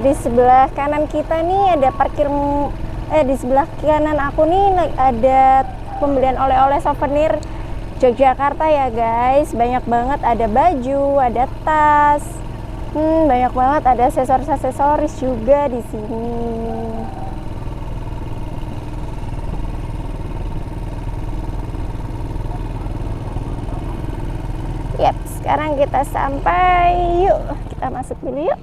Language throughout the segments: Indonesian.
di sebelah kanan kita nih ada di sebelah kanan aku nih ada pembelian oleh-oleh souvenir Yogyakarta ya guys. Banyak banget, ada baju, ada tas, banyak banget, ada aksesoris juga di sini. Yap, sekarang kita sampai. Yuk, kita masuk dulu yuk.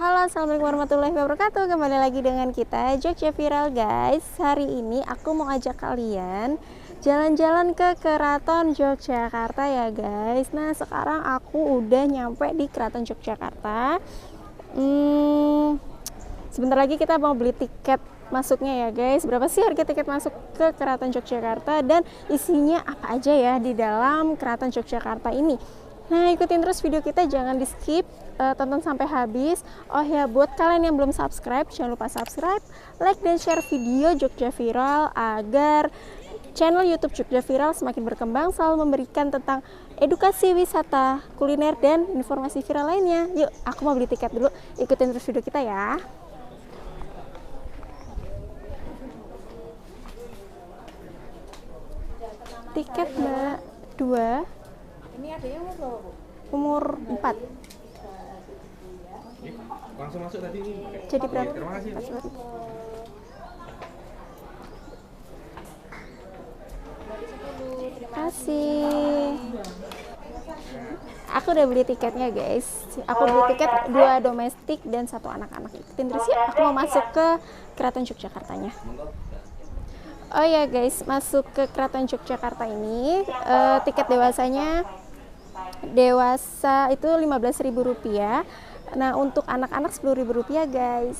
Halo, assalamualaikum warahmatullahi wabarakatuh. Kembali lagi dengan kita Jogja Viral guys. Hari ini aku mau ajak kalian jalan-jalan ke Keraton Yogyakarta ya guys. Nah sekarang aku udah nyampe di Keraton Yogyakarta. Sebentar lagi kita mau beli tiket masuknya ya guys. Berapa sih harga tiket masuk ke Keraton Yogyakarta dan isinya apa aja ya di dalam Keraton Yogyakarta ini. Nah ikutin terus video kita, jangan di skip, tonton sampai habis. Oh ya, buat kalian yang belum subscribe, jangan lupa subscribe, like dan share video Jogja Viral agar channel YouTube Jogja Viral semakin berkembang, selalu memberikan tentang edukasi wisata, kuliner, dan informasi viral lainnya. Yuk, aku mau beli tiket dulu, ikutin terus video kita ya. Tiket mbak, 2. Ini ada yang umur berapa, Bu? Umur 4. Langsung masuk tadi ini. Jadi berapa? Terima kasih. Terima kasih. Aku udah beli tiketnya guys. Aku beli tiket 2 domestik dan 1 anak-anak. Ikutin terus ya. Aku mau masuk ke Keraton Yogyakartanya. Oh ya guys, masuk ke Keraton Yogyakarta ini tiket dewasa itu Rp15.000. Nah untuk anak-anak Rp10.000 guys.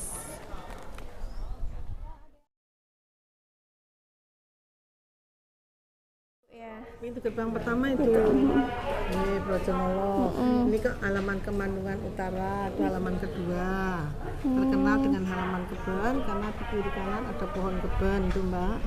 Pintu gerbang pertama itu ini Brojonolo. Ini ke halaman Kemandungan Utara, itu halaman kedua. Terkenal dengan halaman keben karena di kiri kanan ada pohon keben itu mbak,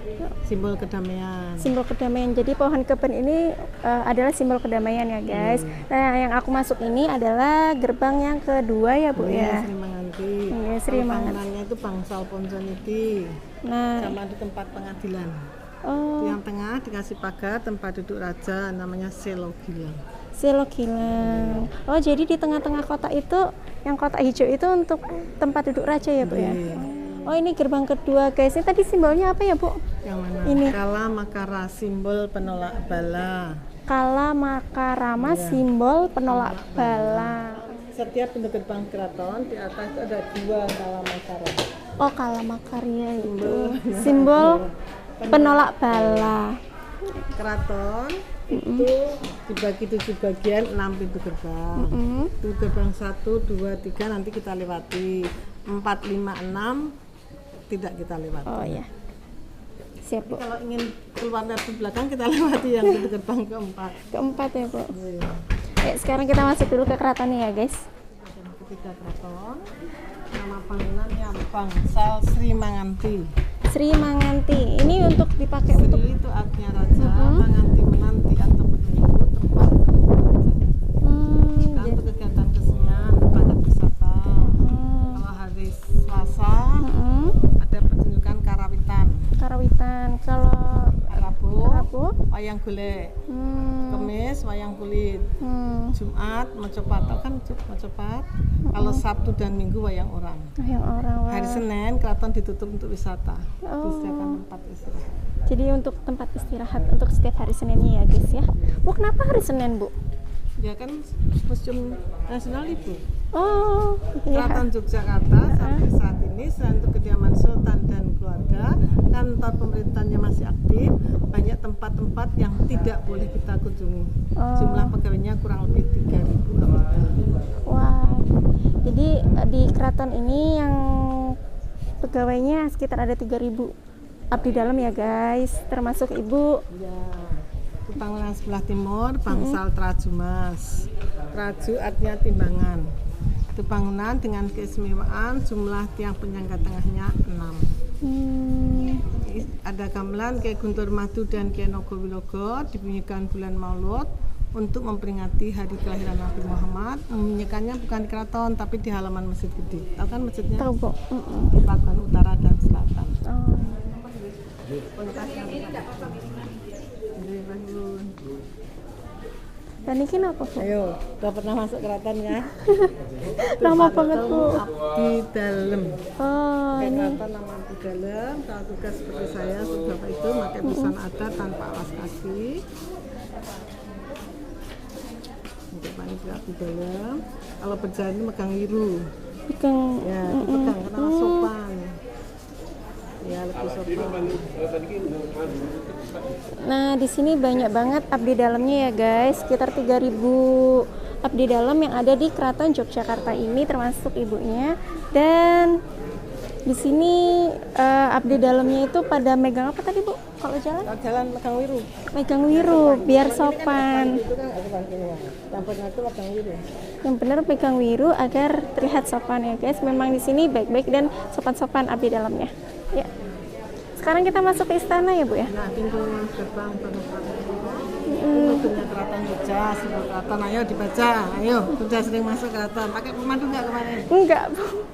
simbol kedamaian. Simbol kedamaian. Jadi pohon keben ini adalah simbol kedamaian ya guys. Nah yang aku masuk ini adalah gerbang yang kedua ya Bu ya. Sri Manganti. Iya, Sri Manganti. Bangunannya itu Bangsal Ponconiti. Nah, sama di tempat pengadilan. oh, Yang tengah dikasih pagar tempat duduk raja, namanya Selo Gilang. Selo Gilang. Oh jadi di tengah-tengah kota itu, yang kotak hijau itu untuk tempat duduk raja ya Bu ya. Oh ini gerbang kedua guys. Ini tadi simbolnya apa ya Bu? Yang mana? Ini. Kala Makara, simbol penolak bala. Kala Makarama, simbol penolak bala. Setiap pintu gerbang keraton di atas itu ada 2 kala makara. Oh kala makarya itu simbol penolak bala. Keraton itu dibagi 7 bagian, 6 pintu gerbang. Itu gerbang 1, 2, 3 nanti kita lewati. 4, 5, 6 tidak kita lewati. Oh ya. Siap Bu. Kalau ingin keluar dari belakang kita lewati yang pintu gerbang keempat. Keempat ya Bu. Sekarang kita masuk dulu ke keratonnya ya guys. Ketiga keraton, nama bangunannya Bangsal Sri Manganti. Sri Manganti. Ini untuk dipakai Sri untuk itu artinya raja, Manganti menanti atau menunggu tempat dan untuk kegiatan kesenian, tempat wisata. Kalau hari Selasa ada pertunjukan karawitan. karawitan. Kalau Rabu wayang golek. Kamis wayang kulit. Jumat mocopat, tau kan mocopat. Kalau Sabtu dan Minggu wayang orang. yang orang Hari Senin keraton ditutup untuk wisata. Disediakan tempat istirahat. Jadi untuk tempat istirahat untuk setiap hari Seninnya ya guys ya. Bu kenapa hari Senin Bu? Ya kan museum nasional itu. Oh iya. Keraton Yogyakarta sampai saat ini selain untuk kediaman Sultan dan keluarga, kantor pemerintahnya masih aktif, banyak tempat-tempat yang tidak boleh kita kunjungi. Jumlah pegawainya kurang lebih 3.000 anggota. Wah. Jadi di keraton ini yang pegawainya sekitar ada 3.000 abdi dalam ya guys, termasuk Ibu. Ya. Itu bangunan sebelah timur, Bangsal Trajumas. Traju artinya timbangan. Itu bangunan dengan keistimewaan jumlah tiang penyangga tengahnya 6. Ada gamelan Kyai Guntur Madu dan Kyai Nogowilogo dibunyikan bulan Maulud untuk memperingati hari kelahiran Nabi Muhammad. Membunyikannya bukan di keraton tapi di halaman Masjid Gede. Tahu kan masjidnya? Tahu, Bu. Di Pakuan Utara dan Selatan. Oh. Dan ini apa, Bu? Ayo, udah pernah masuk keraton ya? Lama banget, Bu. Di dalam. Oh, Kayak ini. keraton nama di dalam. Kalau tugas seperti saya, Bapak itu pakai busana adat tanpa alas kaki. Untuk panitia di dalam. Kalau berjalan ini megang wiru. Pegang. Ya, dipegang karena sopan. Ya, lebih sopan. Nah, di sini banyak banget abdi dalamnya ya, guys. Sekitar 3.000 abdi dalam yang ada di Keraton Yogyakarta ini, termasuk ibunya. Dan di sini abdi dalamnya itu pada megang apa tadi, Bu? Kalau jalan? Kalau jalan megang wiru. Megang wiru, biar sopan. Itu kan ada bantunya. Yang benar itu megang wiru. Yang benar pegang wiru agar terlihat sopan ya, guys. Memang di sini baik-baik dan sopan-sopan abdi dalamnya. Ya. Sekarang kita masuk ke istana ya, Bu ya. Nah, pintu gerbang pintunya keraton Jogja, simbol keraton. Ayo dibaca. Ayo, sudah sering masuk keraton. Pakai pemandu nggak kemarin? Enggak, Bu.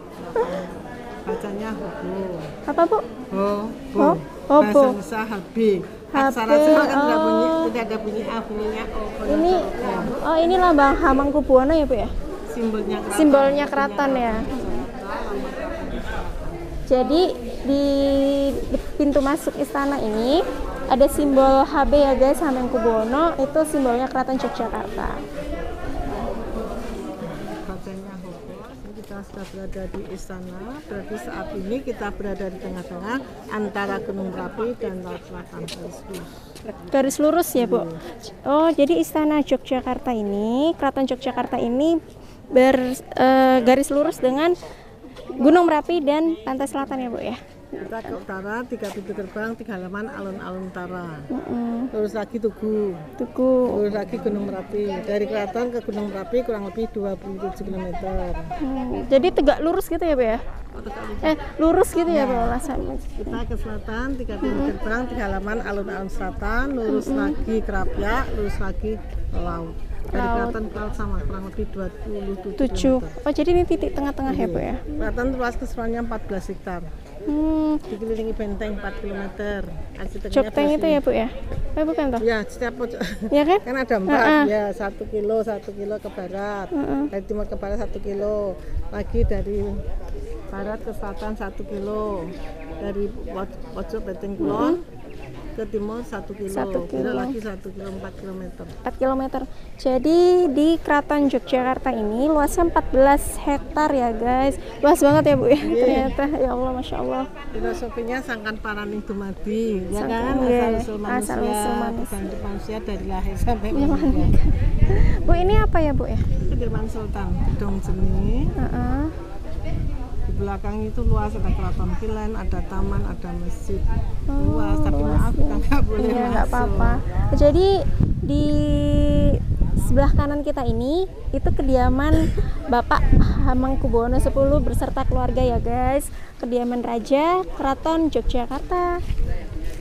Bacanya hobo. Apa, Bu? Hobo. Hobo. Bahasa Indonesia habi. Aksara Jawa kan tidak ada bunyi A, bunyinya O. Ini ini lambang Hamengkubuwono ya, Bu ya? Simbolnya keraton. Simbolnya keraton ya. Jadi di pintu masuk istana ini ada simbol HB ya, guys, Hamengkubuwono, itu simbolnya Keraton Yogyakarta. Bacanya hobo. Kita sudah berada di istana, berarti saat ini kita berada di tengah-tengah antara Gunung Merapi dan Laut Selatan. Garis lurus ya, Bu. Oh, jadi istana Yogyakarta ini, Keraton Yogyakarta ini garis lurus dengan Gunung Merapi dan pantai selatan ya, Bu ya. Kita ke utara, 3 pintu gerbang, 3 halaman alun-alun utara. Lurus lagi Tugu. Lurus lagi Gunung Merapi. Dari Keraton ke Gunung Merapi kurang lebih 27 km. Jadi tegak lurus gitu ya, Bu ya? Lurus gitu ya, Bu, alasannya. Kita ke selatan, 3 pintu gerbang, 3 halaman alun-alun selatan. Lurus lagi Kerapia, lurus lagi ke laut. Dari Keraton ke laut sama, kurang lebih 27 km. Oh, jadi ini titik tengah-tengah ya, Bu ya? Keraton luas keseluruhannya 14 hektar. Dikelilingi benteng 4 km. Jogteng itu ya, Bu ya? Bukan toh? Ya, setiap pojok. Ya kan? Kan ada 4, ya 1 kilo ke barat. Dari timur ke barat 1 kilo. Lagi dari barat ke selatan 1 kilo. Dari pojok benteng kulon ke timur 1 kilo. 1 kilo. Lagi 1 kilo 4 km. 4 km. Jadi di Keraton Yogyakarta ini luasnya 14 hektar ya, guys. Luas banget ya, Bu ya. Ternyata ya Allah, Masya Allah. Filosofinya sangkan paraning dumadi, ya Sangkan, kan? iya. Asal-usul manusia dari lahir sampai meninggal. Bu, ini apa ya, Bu ya? Sudirman Sultan, Gedung Seni. Di belakang itu luas, ada keraton kilen, ada taman, ada masjid. Luas, tapi maaf kita nggak boleh Iya, masuk. nggak apa-apa. Jadi di sebelah kanan kita ini itu kediaman Bapak Hamengkubuwono X beserta keluarga ya, guys. Kediaman Raja Keraton Yogyakarta.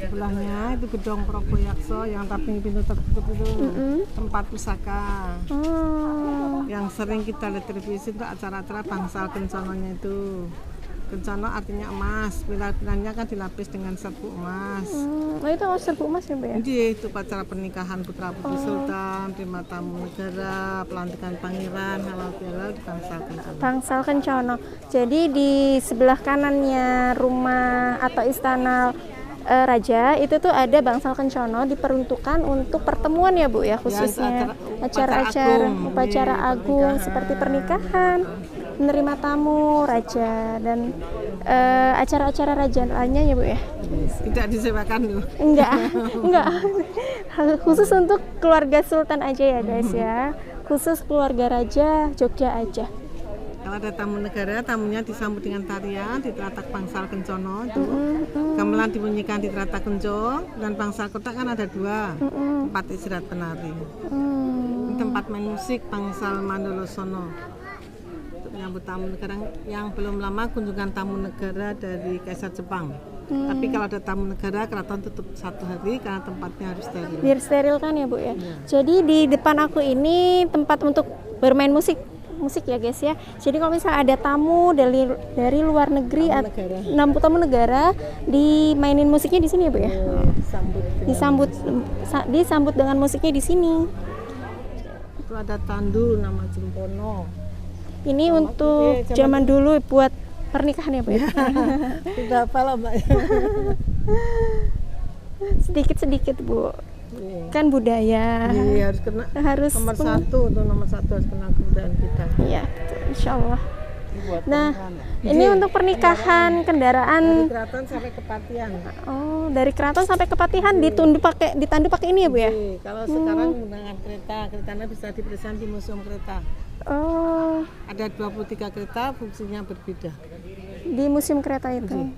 Sebelahnya itu gedung Praboyakso yang tapi pintu tertutup itu tempat pusaka. Yang sering kita lihat televisi itu acara-acara bangsal kencononya itu. Kencono artinya emas, pilar-pilarnya kan dilapis dengan serbu emas. Oh, itu serbu emas ya, Bu ya? Jadi itu acara pernikahan putra putri sultan, terima tamu negara, pelantikan pangeran, halal bihalal di bangsal kencono. Bangsal Kencono. Jadi di sebelah kanannya rumah atau istana Raja itu tuh ada Bangsal Kencono, diperuntukkan untuk pertemuan ya, Bu ya, khususnya acara-acara upacara agung seperti pernikahan, menerima tamu raja dan acara-acara raja lainnya ya, Bu ya. Tidak disewakan loh. Enggak. Khusus untuk keluarga sultan aja ya, guys ya. Khusus keluarga raja Jogja aja. Kalau ada tamu negara, tamunya disambut dengan tarian di teratak Bangsal Kencono. Gamelan dibunyikan di teratak Kencong, dan Bangsal Kotak kan ada 2 tempat istirahat penari. Ini tempat main musik Bangsal Mandolosono. Untuk menyambut tamu negara yang belum lama kunjungan tamu negara dari Kaisar Jepang. Tapi kalau ada tamu negara, keraton tutup 1 hari karena tempatnya harus steril. Biar steril kan ya Bu ya. Jadi di depan aku ini tempat untuk bermain musik ya guys ya. Jadi kalau misalnya ada tamu dari luar negeri, tamu negara, dimainin musiknya di sini ya Bu ya. Disambut dengan musiknya di sini. Itu ada tandu nama Jempono. Ini untuk zaman dulu buat pernikahan ya Bu ya. Tidak apa lah Mbak. Sedikit-sedikit Bu. Kan budaya. Iya, harus nomor satu harus kena kebudayaan kita. Iya, insya Allah. Nah, ini untuk pernikahan kendaraan dari keraton sampai ke Patihan. Oh, dari keraton sampai ke Patihan ditandu pakai ini ya Bu ya? Kalau sekarang menggunakan keretanya bisa diperiksa di museum kereta. Oh, ada 23 kereta, fungsinya berbeda. Di museum kereta itu.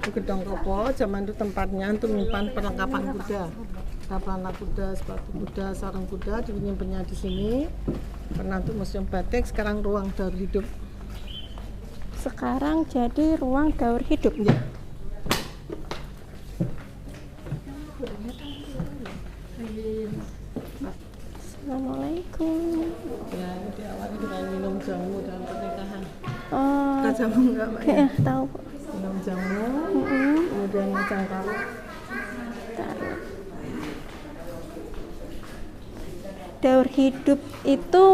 Di Gedong Kopo, zaman itu tempatnya untuk menyimpan perlengkapan kuda. Pelana kuda, sepatu kuda, sarung kuda, dinyimpannya di sini. Pernah untuk museum batik, sekarang ruang daur hidup. Sekarang jadi ruang daur hidup. Ya. Assalamualaikum. Ya, ini diawali dengan minum jamu dalam pernikahan. Oh, Kita jamu enggak Mbak? ya, tahu. Minum jamu, kemudian ngacang karut. Daur hidup itu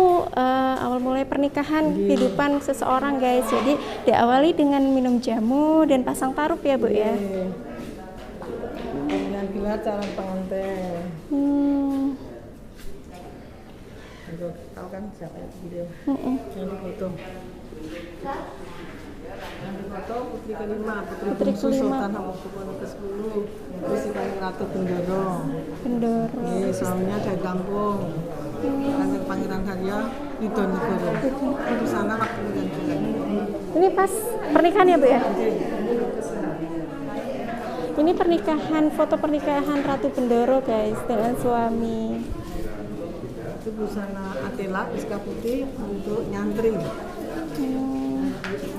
awal mulai pernikahan kehidupan seseorang guys. Jadi diawali dengan minum jamu dan pasang tarup ya Bu ya. Dengan gelar calon pengantin. Tahu kan siapa yang video? Yang difoto. Yang difoto putri kelima, putri Sultan Hamengkubuwono ke-10, Gusti Kanjeng Ratu Bendoro. Suaminya dari kampung. Kanjeng Pangeran Haryo Widonegoro. Di sana waktu gantian. Ini pas pernikahan ya Bu ya? Ini pernikahan, foto pernikahan Ratu Bendoro guys dengan suami. Itu busana Atela Iska Putih untuk nyantri.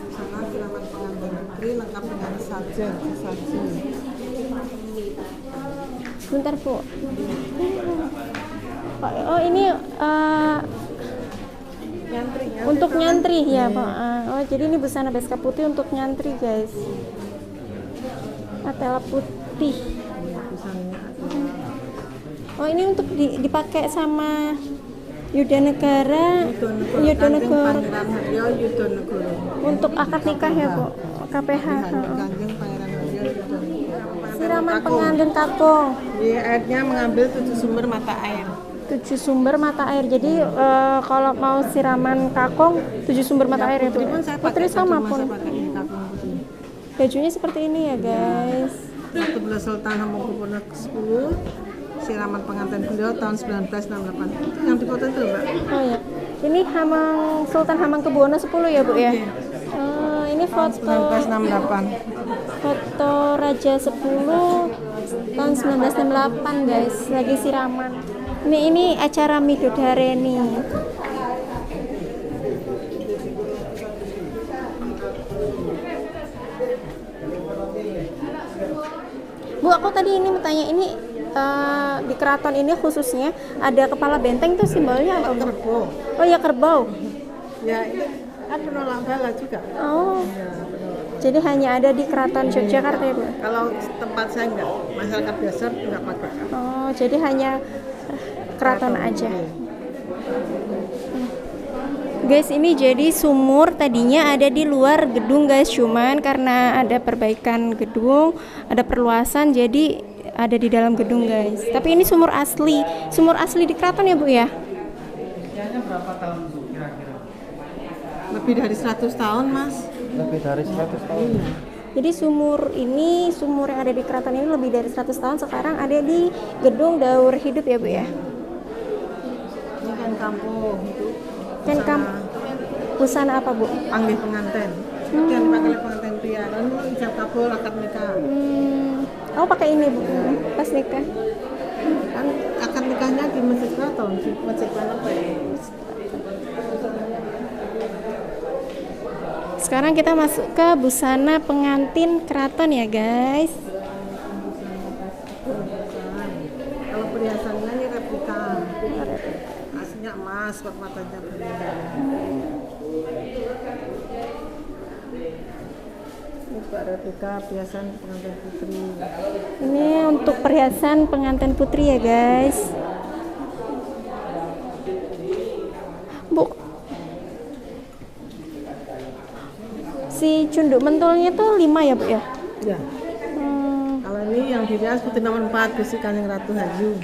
Busana siraman pengantin putri lengkap dengan sajen. Bentar Bu. Oh ini Nyantri untuk nyantri ya Pak. Oh jadi ini busana Iska Putih untuk nyantri guys. Atela putih. Oh ini untuk dipakai sama Yudhanegara. Untuk akad nikah ya Bu, KPH. Siraman pengantin kakung. Iya, airnya mengambil 7 sumber mata air. 7 sumber mata air. Jadi kalau mau siraman kakung 7 sumber mata air ya Bu. Putri sama pun. Bajunya seperti ini ya guys. Ratu Bela Sultan Hamengkubuwono ke-10. Siraman pengantin beliau tahun 1968. Itu yang difoto itu Mbak. Oh ya. Ini Sultan Hamengkubuwono 10 ya Bu ya. Ini foto 1968. Foto Raja 10 tahun 1968 guys, lagi siraman. Ini acara Midodareni. Bu, aku tadi ini mau tanya ini di keraton ini khususnya ada kepala benteng itu simbolnya apa? Kerbau. Oh ya kerbau. Ya ini kan penolak bala juga. Oh. Ya, jadi hanya ada di keraton Yogyakarta ya Bu? Kalau tempat saya enggak, masyarakat biasa enggak pakai. Oh jadi hanya keraton aja. Guys ini jadi sumur tadinya ada di luar gedung guys, cuman karena ada perbaikan gedung, ada perluasan jadi ada di dalam gedung guys. Tapi ini sumur asli di keraton ya Bu ya? Usianya berapa tahun Bu kira-kira? Lebih dari 100 tahun Mas. Lebih dari 100 tahun. Jadi sumur yang ada di keraton ini lebih dari 100 tahun, sekarang ada di gedung daur hidup ya Bu ya? Ini kan kampung itu. Busana apa Bu? Panggih pengantin. Seperti yang dipakai oleh pengantin pria. Lalu ijab kabul akad nikah. Oh pakai ini Bu pas nikah. Kan akad nikahnya di Masjid Keraton, di Masjid Keraton. sekarang kita masuk ke busana pengantin keraton ya guys. Kalau perhiasannya ini replika. Aslinya emas, matanya berbeda. Ini juga replika perhiasan pengantin putri. Ini untuk perhiasan pengantin putri ya guys. Bu, si cunduk mentulnya tuh 5 ya bu ya? Ya. Kalau ini yang dirias putri nomor 4 Gusti Kanjeng Ratu Hayu.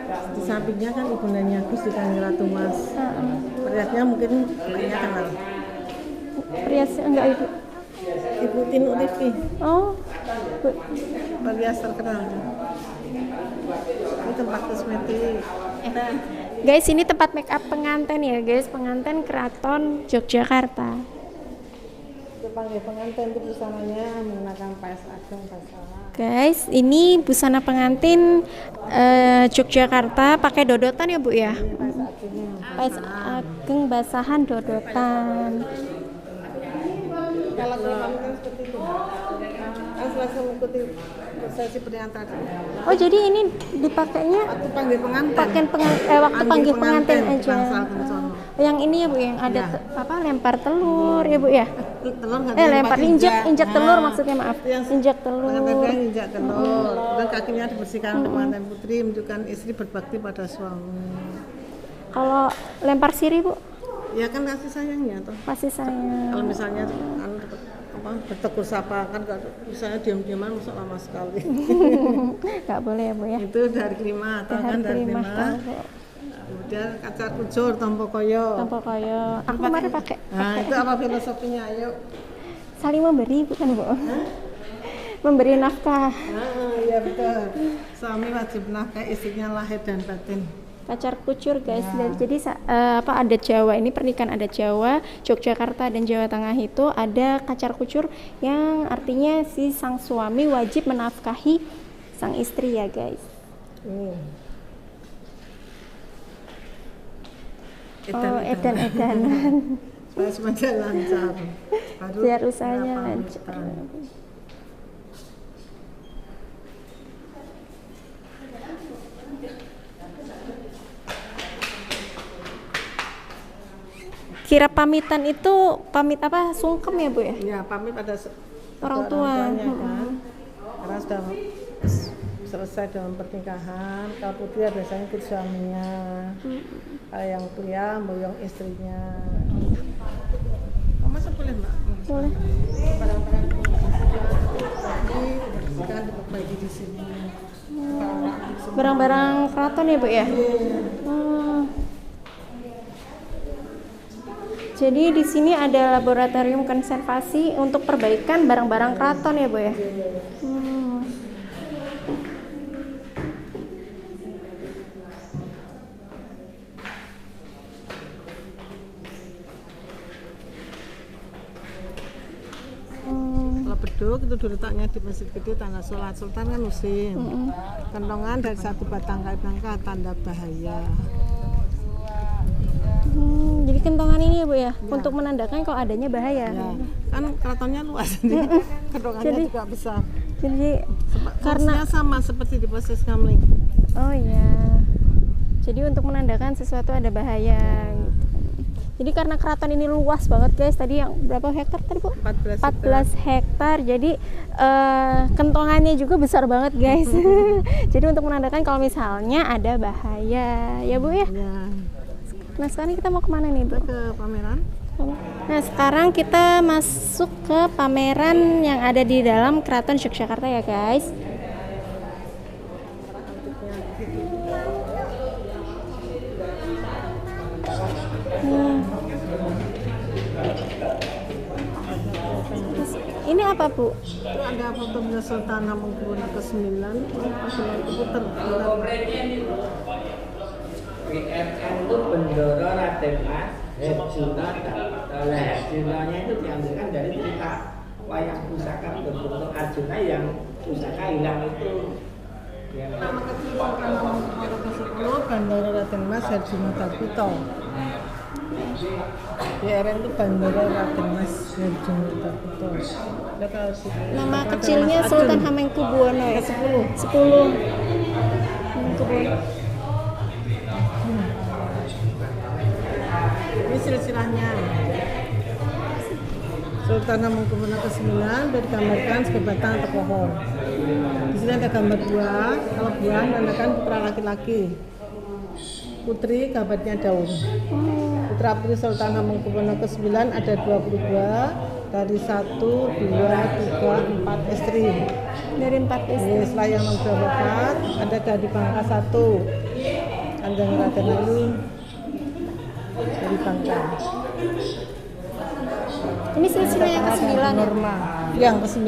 Di sampingnya kan ibundanya Gusti Kanjeng Ratu Mas. Perhiasnya mungkin banyak kenal. Perhias enggak ibu? Ibu Tinu Rifki. Oh, bu. Perhias terkenal. Ini tempat kosmetik. Guys, ini tempat make up pengantin ya guys, pengantin keraton Yogyakarta. Panggil pengantin itu busananya menggunakan paes ageng basahan. Guys, ini busana pengantin Yogyakarta pakai dodotan ya bu ya? Paes ageng basahan dodotan. Kalau kami kan seperti itu, harus langsung mengikuti prosesi pernikahan tadi. Oh jadi ini dipakainya Waktu panggil pengantin. waktu panggil pengantin aja. Bangsal Kencono. Yang ini ya bu, yang ada lempar telur ya bu ya? Telur nggak Lempar injak telur maksudnya, maaf. Injak telur. Pengantin injak telur. Dan kakinya dibersihkan untuk pengantin putri menunjukkan istri berbakti pada suami. Kalau lempar sirih bu? Ya kan kasih sayangnya toh. Pasti saya. Kalau misalnya bertegur sapa kan misalnya diam-diaman masuk lama sekali. Nggak boleh ya bu ya? Itu dari kelima, atau kan dari kelima. Kemudian kaca kujur, tompo koyo. Tompo koyo. Aku kemarin pakai. Nah itu apa filosofinya? Ayo. Saling memberi bukan bu? Memberi nafkah. Iya betul. Suami wajib nafkah istrinya lahir dan batin. Kacar kucur guys. Jadi adat Jawa ini, pernikahan adat Jawa Yogyakarta dan Jawa Tengah itu ada kacar kucur yang artinya si sang suami wajib menafkahi sang istri ya guys. Edan-edanan. Supaya semuanya lancar. Biar usahanya lancar. Kira pamitan itu pamit apa? Sungkem ya bu ya? Iya, pamit pada orang tua. Kan? Karena sudah selesai dalam pernikahan. Kalau putri ya biasanya ikut suaminya. Kalau yang pria boyong istrinya. Masa boleh mbak? Boleh. Barang-barang dibersihkan, diperbaiki di sini. Barang-barang keraton ya bu ya? Jadi di sini ada laboratorium konservasi untuk perbaikan barang-barang keraton ya bu ya? Kalau beduk itu diletaknya di masjid gede Tanah Sholat Sultan kan musim. Kentongan dari satu batang kayu nangka tanda bahaya. Jadi kentongan ini ya bu ya, untuk menandakan kalau adanya bahaya. Ya, kan keratonnya luas, jadi kentongannya juga besar. Jadi karena sama seperti di proses ngamling. Oh iya. Jadi untuk menandakan sesuatu ada bahaya. Gitu. Jadi karena keraton ini luas banget guys, tadi yang berapa hektar tadi bu? 14 hektar. Jadi kentongannya juga besar banget guys. Jadi untuk menandakan kalau misalnya ada bahaya, ya bu ya. Nah sekarang kita mau kemana nih bu? Ke pameran. Nah sekarang kita masuk ke pameran yang ada di dalam Keraton Yogyakarta ya guys. Ini apa bu? Itu ada foto Bunda Sultan Hamengkubuwono ke-9. Puter. GMM itu Bendoro Raden Mas Herjuna. Oleh Herjunanya itu diambilkan dari cerita wayang pusaka berbentuk Arjuna yang pusaka hilang itu. Nama kecil Sultan Hamengkubuwono ke-10 Bendoro Raden Mas Herjuna Dakuto. BRN itu Bandara Raden Mas Herjunita Kuto. Nah, kalau Nama kecilnya Sultan Hamengkubuwono ya? 10. Hamengkubuwono. Ini silsilahnya. Sultan Hamengkubuwono ke-9 sudah digambarkan sebagai batang atau pohon. Di sini ada gambar buah. Kalau buah menandakan putra laki-laki. Putri gambarnya daun. Putra putri Sultan Hamengkubuwono ke-9 ada 22 dari 1, 2, 3, 4 istri. Dari 4 istri. Setelah yang sudah wafat ada dari Bangka 1. Kanjeng Raden Ali dari Bangka. Ini silsilah yang ke-9 ya? Norma yang ke-9.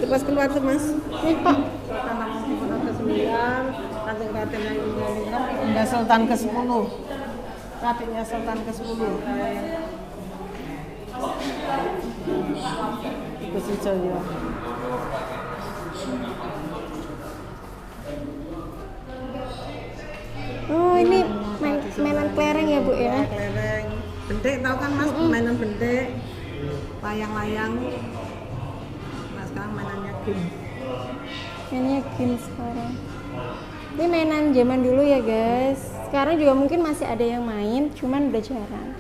Cepat keluar tuh Mas. Ini Pak. Sultan Hamengkubuwono ke-9, Kanjeng Raden Ali hingga Sultan ke-10. Radennya Sultan ke-10. Ibu Srijoyo. Oh, ini mainan kelereng ya, Bu ya? Kelereng. Bentek tahu kan Mas, mainan bentek. Layang-layang. Nah, sekarang mainannya game. Mainnya game sekarang. Ini mainan zaman dulu ya, guys. Sekarang juga mungkin masih ada yang main, cuman udah jarang.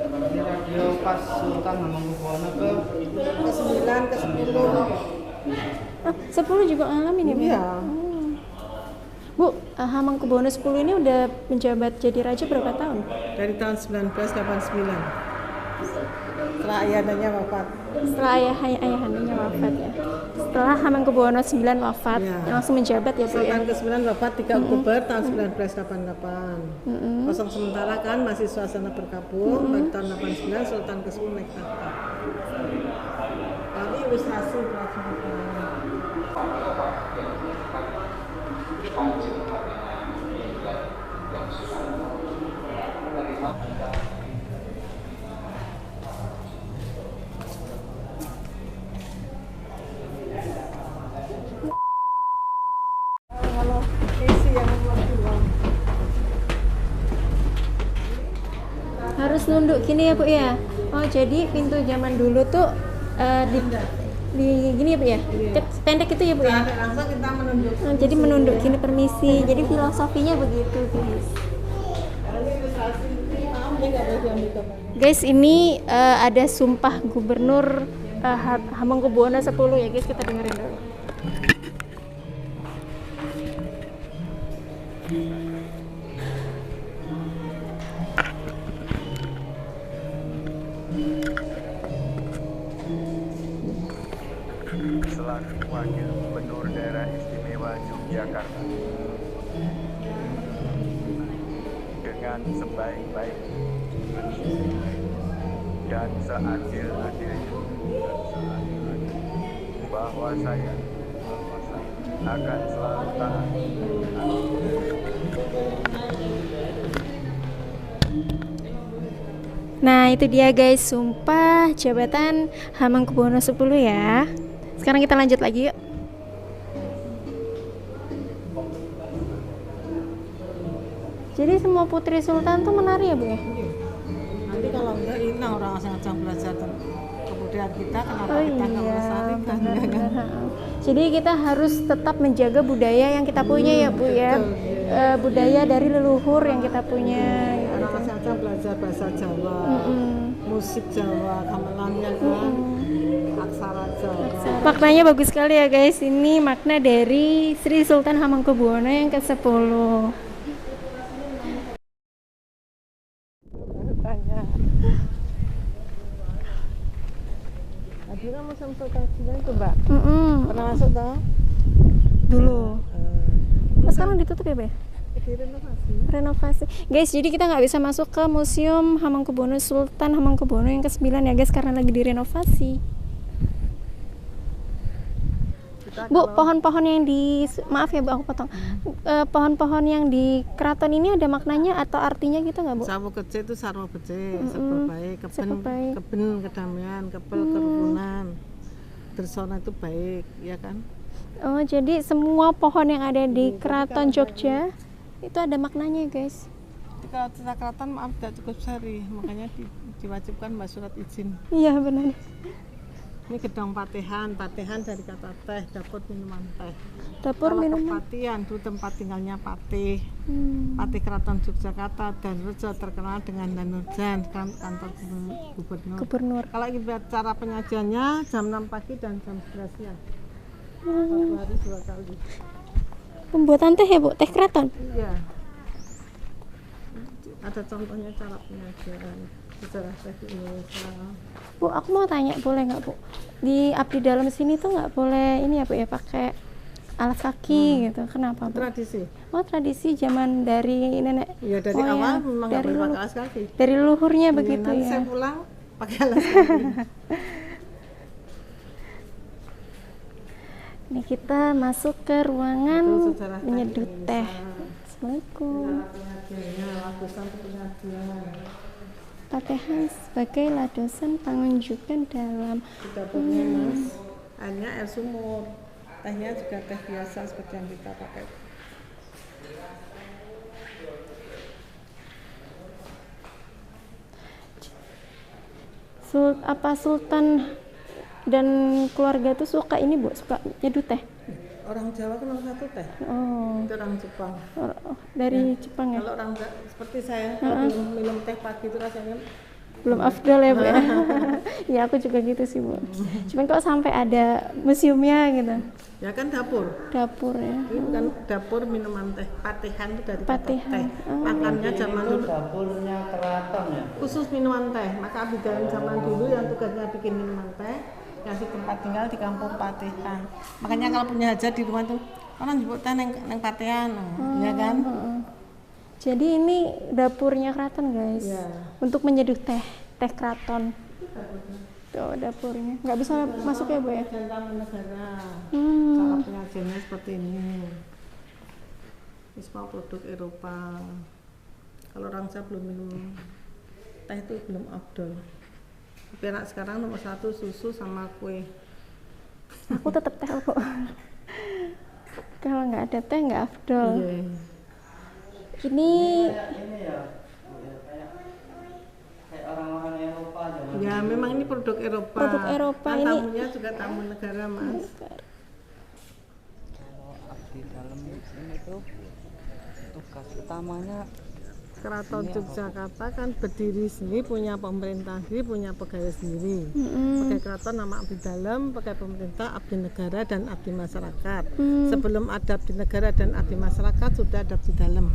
Ini radio pas Sultan Hamengkubuwono Ke-9, ke-10. Oh, 10 juga ngalamin ya, Bu? Iya. Bu, Hamengkubuwono 10 ini udah menjabat jadi raja berapa tahun? Dari tahun 1989. Setelah ayahnya wafat. Setelah ayahandanya wafat ya. Setelah Hamengkubuwono 9 wafat, Ya. langsung menjabat ya, Bu ya? Sultan ke-9 wafat 3 Oktober tahun 1988. Kosong sementara kan masih suasana berkabung. Pada tahun 89 Sultan ke-10 naik tahta. Kami ilustrasi prajurit. Kalau isi yang nomor 2. Harus nunduk gini ya, Bu ya? Oh, jadi pintu zaman dulu tuh di gini ya, Bu ya? Pendek itu ya, Bu ya? Langsung kita menunjuk. Oh, jadi menunduk gini, permisi. Jadi filosofinya begitu, guys. Ini ilustrasi. Maaf ya nggak boleh diambil gambar. Guys, ini ada sumpah gubernur Hamengkubuwono 10 ya, guys. Kita dengerin dulu. Selaku Wakil Gubernur Daerah Istimewa Yogyakarta, dengan sebaik-baik dan seadil-adilnya bahwa saya akan selalu taat Nah, itu dia guys, sumpah jabatan Hamengkubuwono 10 ya. Sekarang kita lanjut lagi yuk. Jadi semua putri sultan tuh menari ya, Bu ya? Nanti kalau enggak ini orang sengaja belajar kebudayaan kita, kenapa Oh kita nggak iya, melestarikan ya kan? benar. Jadi kita harus tetap menjaga budaya yang kita punya ya, Bu ya. Budaya dari leluhur yang kita punya. Orang sengaja belajar bahasa Jawa, musik Jawa, gamelan ya kan, aksara Jawa. Maknanya bagus sekali ya guys. Ini makna dari Sri Sultan Hamengkubuwono yang ke-10. Tanya. Tadi kan musim Sultan ke-9 itu Mbak, pernah masuk toh? Dulu. Mas sekarang ditutup ya, Be? Direnovasi. Renovasi. Guys, jadi kita nggak bisa masuk ke Museum Hamengkubuwono Sultan Hamengkubuwono yang ke-9 ya guys, karena lagi direnovasi. Bu, pohon-pohon yang di, maaf ya Bu, aku potong. Pohon-pohon yang di keraton ini ada maknanya atau artinya gitu nggak, Bu? Sawo kece itu sarwa bece, serba baik, serba baik. keben kedamaian, kebel kerukunan. Tersona itu baik, ya kan? Oh, jadi semua pohon yang ada di Keraton Jogja itu ada maknanya, guys. kalau secara keraton maaf tidak cukup sehari, makanya diwajibkan mbak surat izin. Iya benar. Ini gedung patihan dari kata teh, dapur minuman teh. Dapur Kalau minuman. kepatihan itu tempat tinggalnya patih. Hmm. Patih Keraton Yogyakarta dan Rejo terkenal dengan Danurjan kantor gubernur. Gubernur. Kalau ingin cara penyajiannya jam 6 pagi dan jam 11 siang. Hmm. 1 hari 2 kali. Pembuatan teh ya Bu, teh keraton. Iya. Ada contohnya cara penyajian sejarah teh di Indonesia. Bu, aku mau tanya, boleh nggak Bu? Di abdi dalam sini tuh nggak boleh ini ya Bu ya, pakai alas kaki gitu. Kenapa Bu? Tradisi. Oh tradisi zaman dari nenek. Ya dari moyang. awal memang nggak dari boleh leluhur. pakai alas kaki. Dari leluhurnya Iya, begitu nanti ya. saya pulang pakai alas kaki. Nih kita masuk ke ruangan Itu sejarah teh menyeduh Indonesia. teh. Assalamualaikum. Penyajiannya, lapisan penyajian. Patihan sebagai ladosan pengunjukan dalam. Di dapurnya mas, airnya air sumur, tehnya juga teh biasa seperti yang kita pakai. Apa Sultan dan keluarga tuh suka ini Bu, suka nyeduh teh? Orang Jawa kan nomor 1 teh, Oh, itu orang Jepang. dari Jepang ya? Kalau orang seperti saya, kalau belum minum teh pagi itu rasanya Belum afdol ya Bu ya? Ya aku juga gitu sih Bu. Cuman kok sampai ada museumnya gitu, ya kan dapur. dapur ya. Ini bukan dapur minuman teh, patihan itu dari kata Patihan. teh. Makannya zaman itu dulu dapurnya keraton ya. khusus minuman teh. Maka abdi dalam zaman dulu yang tugasnya bikin minuman teh, kasih tempat tinggal di kampung Patihan. Makanya kalau punya hajat di rumah tuh orang jemput teh neng Patihan, ya kan? Jadi ini dapurnya keraton guys, Iya. untuk menyeduh teh, teh keraton. Tuh dapurnya, nggak bisa masuk ya Bu ya? Dan tamu negara. Hmm. Cara penyajiannya seperti ini. Ini semua produk Eropa. Kalau orang Jawa belum minum teh itu belum afdol. Tapi anak sekarang nomor 1 susu sama kue. Aku tetap teh Bu. Kalau nggak ada teh nggak afdol. Iya. Ini Ini ya, Bu, ya, kayak orang-orang Eropa zaman Ya memang ini produk Eropa. Produk Eropa Kan ini. tamunya juga tamu negara mas. Kalau abdi dalam ini tuh tugas utamanya Keraton Yogyakarta kan berdiri sendiri, punya pemerintah sendiri, punya pegawai sendiri. mm-mm. Pakai keraton nama abdi dalam, pakai pemerintah abdi negara dan abdi masyarakat. Hmm. Sebelum ada abdi negara dan abdi masyarakat sudah ada abdi dalam.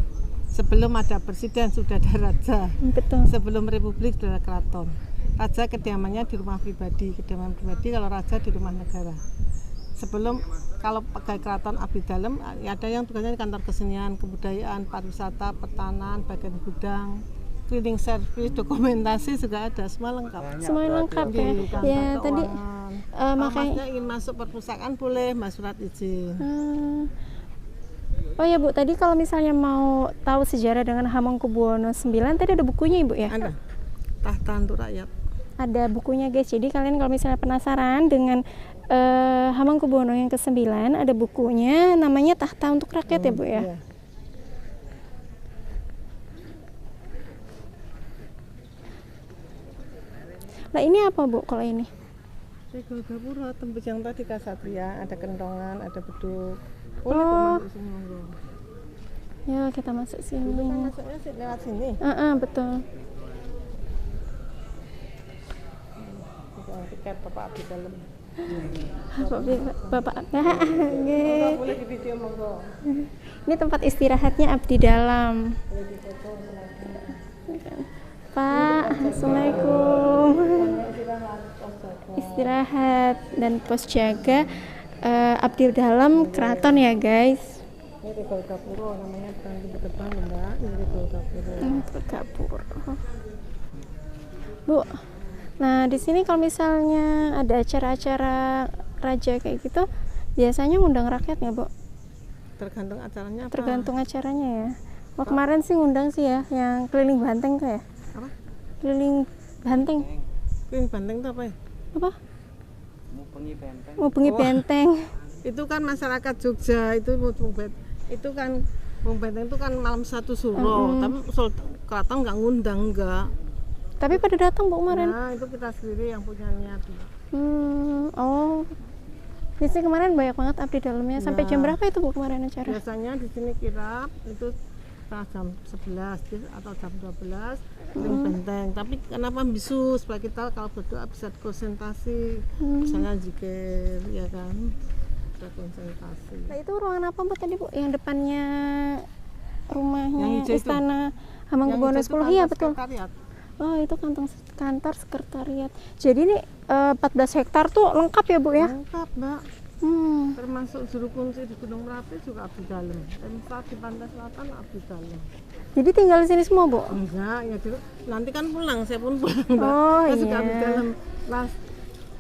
Sebelum ada presiden sudah ada raja. Betul. Sebelum republik sudah ada keraton. Raja kediamannya di rumah pribadi, kediaman pribadi. Kalau raja di rumah negara. Sebelum kalau pegawai keraton abdi dalam ada yang tugasnya di kantor kesenian, kebudayaan, pariwisata, pertanian, bagian gudang, cleaning service, dokumentasi juga ada, semua lengkap. Semuanya lengkap ya. Di kantor Ya tadi keuangan. makanya. Kalau masnya ingin masuk perpustakaan boleh, mas surat izin. Oh ya Bu, tadi kalau misalnya mau tahu sejarah dengan Hamengkubuwono IX, tadi ada bukunya Ibu ya? Ada tahta untuk rakyat. Ada bukunya guys. Jadi kalian kalau misalnya penasaran dengan Hamengkubuwono yang ke-9, ada bukunya namanya Tahta untuk Rakyat ya Bu ya. Iya. Nah ini apa Bu kalau ini? Regol Gapura, tembus yang tadi kasatria, ada kentongan, ada beduk. Oh. Masuk sini, monggo. Ya kita masuk sini. Itu kan masuknya lewat sini. Betul. Bukan tiket bapak abdi dalam. Bapak Monggo, nggih. boleh di video monggo. Ini tempat istirahatnya abdi dalam. Boleh di foto silakan. Pak, Assalamualaikum. Istirahat, pos jaga. Istirahat dan pos jaga abdi dalam keraton ya guys. Ini Regol Gapura namanya, bukan pintu gerbang Mbak. Ini Regol Gapura. Gapura. Bu, nah di sini kalau misalnya ada acara-acara raja kayak gitu, biasanya ngundang rakyat nggak Bu? Tergantung acaranya apa? Tergantung acaranya ya. Wah, kemarin sih ngundang sih ya, yang keliling banteng tuh ya. Apa? Keliling banteng. Keliling banteng itu apa ya? Apa? mupengi benteng. Ngubengi benteng. Itu kan masyarakat Jogja itu kan Bung Benteng itu kan malam satu suro, tapi keraton nggak ngundang, enggak. Tapi pada datang Bu kemarin. Nah, itu kita sendiri yang punya niat. Oh. Di sini kemarin banyak banget abdi dalamnya. Sampai jam berapa itu Bu kemarin acara? Biasanya di sini kirap itu jam 11 atau jam 12 ring benteng. Tapi kenapa bisu supaya kita kalau berdoa bisa konsentrasi, misalnya zikir, ya kan, bisa konsentrasi. Nah, itu ruangan apa Bu tadi Bu? Yang depannya rumahnya Yang hijau itu. Istana Hamengkubuwono 10. Iya betul. Sekretariat. Oh itu kantor sekretariat. Jadi ini 14 hektar tuh lengkap ya Bu ya? Lengkap, Mbak. Termasuk juru kunci di Gunung Merapi juga abdi dalam. Tempat di Pantai Selatan abdi dalam. Jadi tinggal di sini semua Bu? Enggak, ya dulu. Nanti kan pulang, saya pun pulang, Mbak. Oh Saya iya. juga abdi dalam. Pas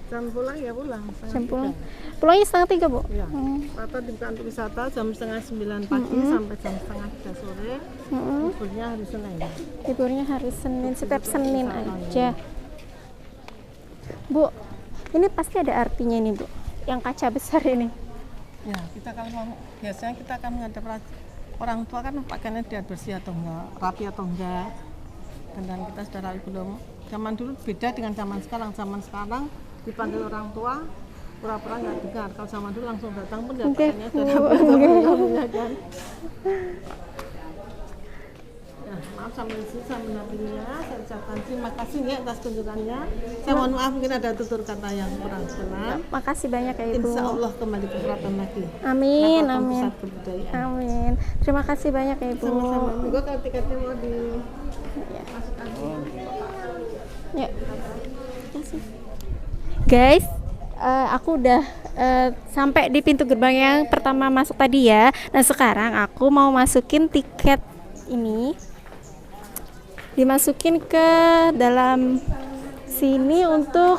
jam pulang ya pulang. Jam pulang. Pulangnya 2:30 Bu? Ya. Rata di kantor wisata jam 8:30 pagi sampai jam 2:30 sore. Liburnya hari Senin. Liburnya hari Senin, setiap Senin aja. Bu, ini pasti ada artinya nih Bu. Yang kaca besar ini. Ya, kita kalau mau biasanya kita akan menghadap orang tua kan pakaiannya dia bersih atau enggak, rapi atau enggak. Dan kita sudah rapi belum. Zaman dulu beda dengan zaman sekarang. Zaman sekarang dipanggil orang tua pura-pura nggak dengar. Kalau zaman dulu langsung datang pun dia pakaiannya sudah rapi atau belum, ya kan. Ya, maaf sampai di sini saya menapinya. Saya ucapkan terima kasih ya atas kunjungannya. Saya mohon maaf mungkin ada tutur kata yang kurang berkenan. Makasih banyak ya Ibu. Insya Allah kembali ke keraton lagi. Amin, Keraton amin. Pusat Kebudayaan. Amin. Terima kasih banyak ya Ibu. Sama-sama. Minggu kalau tiketnya mau di Ya. Kasih. Guys, aku udah sampai di pintu gerbang yang pertama masuk tadi ya. Nah sekarang aku mau masukin tiket ini, dimasukin ke dalam sini untuk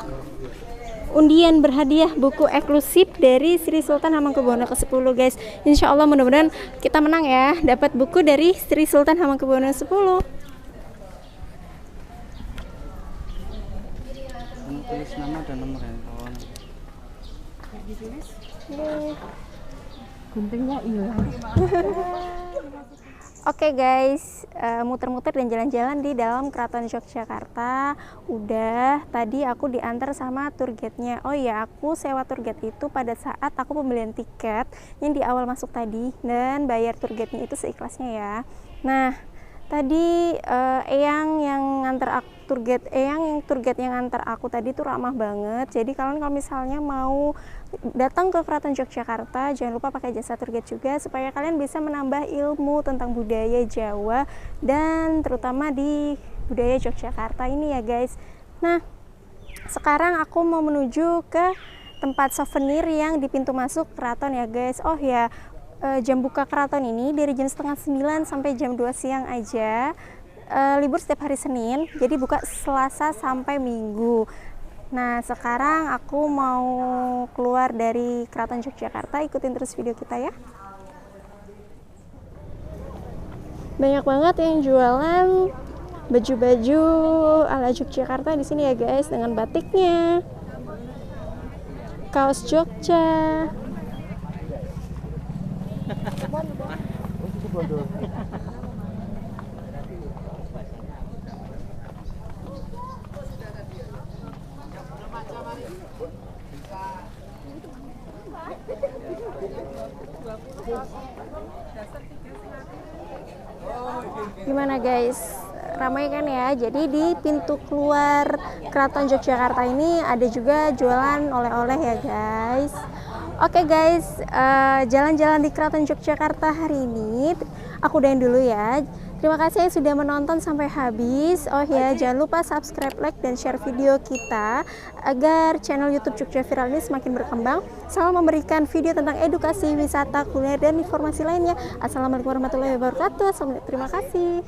undian berhadiah buku eksklusif dari Sri Sultan Hamengkubuwono ke-10 guys. Insya Allah mudah-mudahan kita menang ya, dapat buku dari Sri Sultan Hamengkubuwono 10. Tulis nama dan nomor handphone. Guntingnya hilang. Oke guys, muter-muter dan jalan-jalan di dalam Keraton Yogyakarta. Udah, tadi aku diantar sama tour guide-nya. Oh iya, aku sewa tour guide itu pada saat aku pembelian tiket yang di awal masuk tadi, dan bayar tour guide-nya itu seikhlasnya ya. Nah, tadi Eyang yang nganter aku, tour guide yang nganter aku tadi tuh ramah banget. Jadi kalian kalau misalnya mau datang ke Keraton Yogyakarta, jangan lupa pakai jasa tour guide juga supaya kalian bisa menambah ilmu tentang budaya Jawa dan terutama di budaya Yogyakarta ini ya guys. Nah, sekarang aku mau menuju ke tempat souvenir yang di pintu masuk keraton ya guys. Oh ya, jam buka keraton ini dari jam 8:30 sampai jam 2 siang aja. Libur setiap hari Senin, jadi buka Selasa sampai Minggu. Nah sekarang aku mau keluar dari Keraton Yogyakarta, ikutin terus video kita ya. Banyak banget yang jualan baju-baju ala Yogyakarta di sini ya guys, dengan batiknya, kaos Jogja. Gimana guys, ramai kan ya? Jadi di pintu keluar Keraton Yogyakarta ini ada juga jualan oleh-oleh ya guys. Oke guys, jalan-jalan di Keraton Yogyakarta hari ini aku udahin dulu ya. Terima kasih yang sudah menonton sampai habis. Oh ya, jangan lupa subscribe, like, dan share video kita agar channel YouTube Jogja Viral ini semakin berkembang. Selalu memberikan video tentang edukasi, wisata, kuliner, dan informasi lainnya. Assalamualaikum warahmatullahi wabarakatuh. Terima kasih.